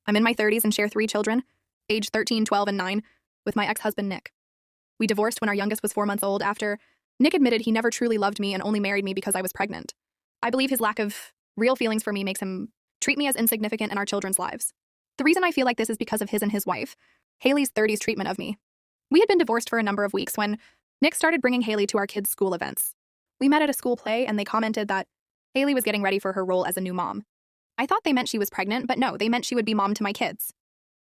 I'm in my 30s and share 3 children, aged 13, 12, and 9, with my ex-husband, Nick. We divorced when our youngest was 4 months old after Nick admitted he never truly loved me and only married me because I was pregnant. I believe his lack of real feelings for me makes him treat me as insignificant in our children's lives. The reason I feel like this is because of his and his wife, Haley's 30s treatment of me. We had been divorced for a number of weeks when Nick started bringing Haley to our kids' school events. We met at a school play and they commented that Haley was getting ready for her role as a new mom. I thought they meant she was pregnant, but no, they meant she would be mom to my kids.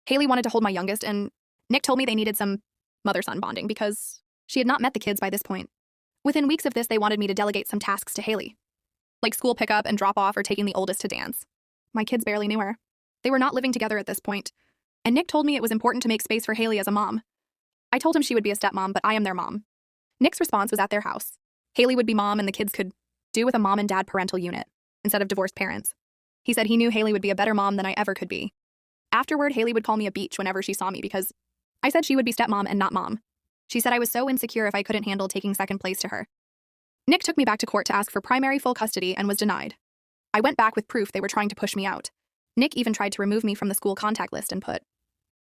Haley wanted to hold my youngest, and Nick told me they needed some mother-son bonding because she had not met the kids by this point. Within weeks of this, they wanted me to delegate some tasks to Haley, like school pickup and drop-off or taking the oldest to dance. My kids barely knew her. They were not living together at this point, and Nick told me it was important to make space for Haley as a mom. I told him she would be a stepmom, but I am their mom. Nick's response was at their house. Haley would be mom and the kids could do with a mom and dad parental unit instead of divorced parents. He said he knew Haley would be a better mom than I ever could be. Afterward, Haley would call me a beach whenever she saw me because I said she would be stepmom and not mom. She said I was so insecure if I couldn't handle taking second place to her. Nick took me back to court to ask for primary full custody and was denied. I went back with proof they were trying to push me out. Nick even tried to remove me from the school contact list and put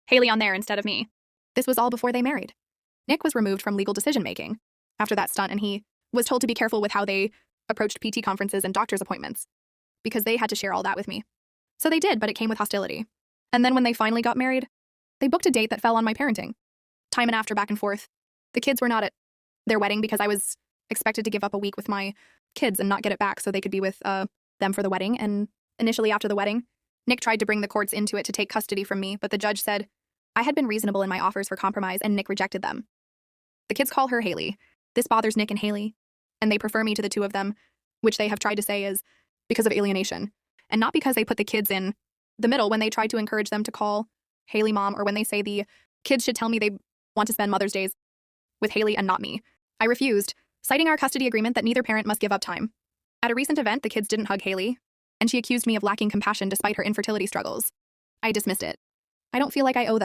Haley on there instead of me. This was all before they married. Nick was removed from legal decision-making after that stunt, and he was told to be careful with how they approached PT conferences and doctor's appointments because they had to share all that with me. So they did, but it came with hostility. And then when they finally got married, they booked a date that fell on my parenting. Time and after, back and forth. The kids were not at their wedding because I was expected to give up a week with my kids and not get it back so they could be with them for the wedding. And initially after the wedding, Nick tried to bring the courts into it to take custody from me, but the judge said I had been reasonable in my offers for compromise and Nick rejected them. The kids call her Haley. This bothers Nick and Haley, and they prefer me to the two of them, which they have tried to say is because of alienation, and not because they put the kids in the middle when they try to encourage them to call Haley mom or when they say the kids should tell me they want to spend Mother's Days with Haley and not me. I refused, citing our custody agreement that neither parent must give up time. At a recent event, the kids didn't hug Haley, and she accused me of lacking compassion despite her infertility struggles. I dismissed it. I don't feel like I owe them